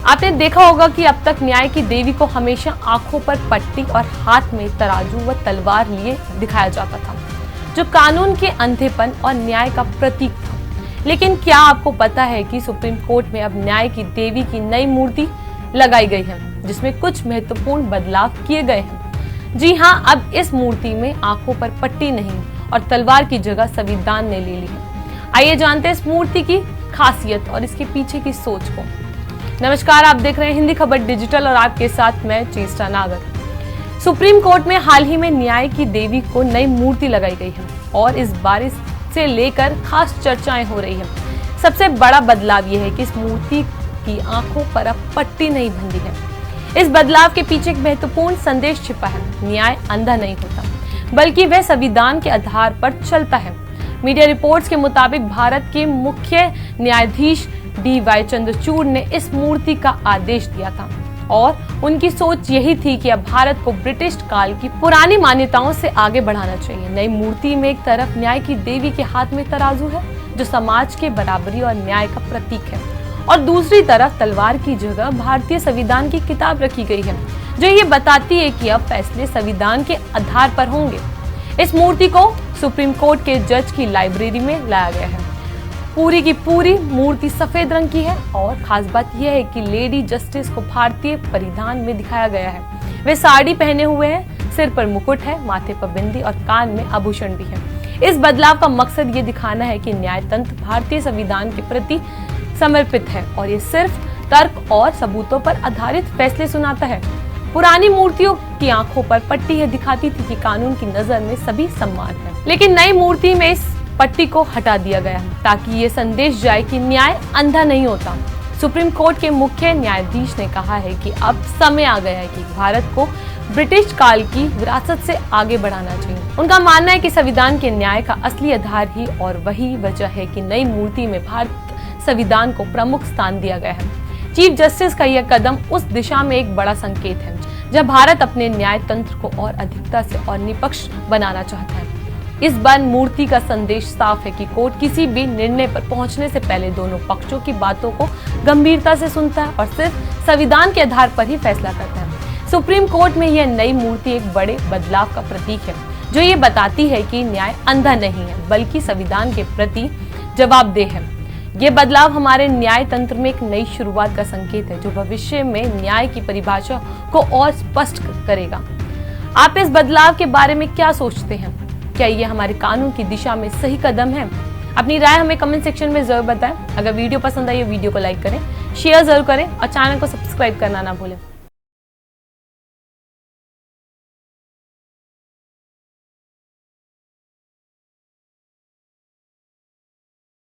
आपने देखा होगा कि अब तक न्याय की देवी को हमेशा आंखों पर पट्टी और हाथ में तराजू व तलवार लिए दिखाया जाता था, जो कानून के अंधेपन और न्याय का प्रतीक था। लेकिन क्या आपको पता है कि सुप्रीम कोर्ट में अब न्याय की देवी की नई मूर्ति लगाई गई है, जिसमें कुछ महत्वपूर्ण बदलाव किए गए हैं। जी हाँ, अब इस मूर्ति में आंखों पर पट्टी नहीं और तलवार की जगह संविधान ने ले ली है। आइए जानते हैं इस मूर्ति की खासियत और इसके पीछे की सोच को। नमस्कार, आप देख रहे हैं हिंदी खबर डिजिटल और आपके साथ मैं चेष्टा नागर। सुप्रीम कोर्ट में हाल ही में न्याय की देवी को नई मूर्ति लगाई गई है और इस बार से लेकर खास चर्चाएं हो रही है। सबसे बड़ा बदलाव यह है कि इस मूर्ति की आंखों पर अब पट्टी नहीं बंधी है। इस बदलाव के पीछे एक महत्वपूर्ण संदेश छिपा है। न्याय अंधा नहीं होता, बल्कि वह संविधान के आधार पर चलता है। मीडिया रिपोर्ट्स के मुताबिक भारत के मुख्य न्यायाधीश DY चंद्रचूड़ ने इस मूर्ति का आदेश दिया था और उनकी सोच यही थी कि अब भारत को ब्रिटिश काल की पुरानी मान्यताओं से आगे बढ़ाना चाहिए। नई मूर्ति में एक तरफ न्याय की देवी के हाथ में तराजू है, जो समाज के बराबरी और न्याय का प्रतीक है, और दूसरी तरफ तलवार की जगह भारतीय संविधान की किताब रखी गई है, जो ये बताती है कि अब फैसले संविधान के आधार पर होंगे। इस मूर्ति को सुप्रीम कोर्ट के जज की लाइब्रेरी में लाया गया है। पूरी की पूरी मूर्ति सफेद रंग की है और खास बात यह है कि लेडी जस्टिस को भारतीय परिधान में दिखाया गया है। वे साड़ी पहने हुए हैं, सिर पर मुकुट है, माथे पर बिंदी और कान में आभूषण भी है। इस बदलाव का मकसद ये दिखाना है कि न्यायतंत्र भारतीय संविधान के प्रति समर्पित है और ये सिर्फ तर्क और सबूतों पर आधारित फैसले सुनाता है। पुरानी मूर्तियों की आंखों पर पट्टी यह दिखाती थी कि कानून की नजर में सभी समान है, लेकिन नई मूर्ति में इस पट्टी को हटा दिया गया ताकि ये संदेश जाए कि न्याय अंधा नहीं होता। सुप्रीम कोर्ट के मुख्य न्यायाधीश ने कहा है कि अब समय आ गया है कि भारत को ब्रिटिश काल की विरासत से आगे बढ़ाना चाहिए। उनका मानना है कि संविधान के न्याय का असली आधार ही और वही वजह है कि नई मूर्ति में भारत संविधान को प्रमुख स्थान दिया गया है। चीफ जस्टिस का यह कदम उस दिशा में एक बड़ा संकेत है जब भारत अपने न्याय तंत्र को और अधिकता से और निष्पक्ष बनाना चाहता है। इस बार मूर्ति का संदेश साफ है कि कोर्ट किसी भी निर्णय पर पहुंचने से पहले दोनों पक्षों की बातों को गंभीरता से सुनता है और सिर्फ संविधान के आधार पर ही फैसला करता है। सुप्रीम कोर्ट में यह नई मूर्ति एक बड़े बदलाव का प्रतीक है, जो ये बताती है कि न्याय अंधा नहीं है, बल्कि संविधान के प्रति जवाबदेह है। ये बदलाव हमारे न्याय तंत्र में एक नई शुरुआत का संकेत है, जो भविष्य में न्याय की परिभाषा को और स्पष्ट करेगा। आप इस बदलाव के बारे में क्या सोचते हैं? क्या ये हमारे कानून की दिशा में सही कदम है? अपनी राय हमें कमेंट सेक्शन में जरूर बताएं। अगर वीडियो पसंद आई, वीडियो को लाइक करें, शेयर जरूर करें और चैनल को सब्सक्राइब करना ना भूलें।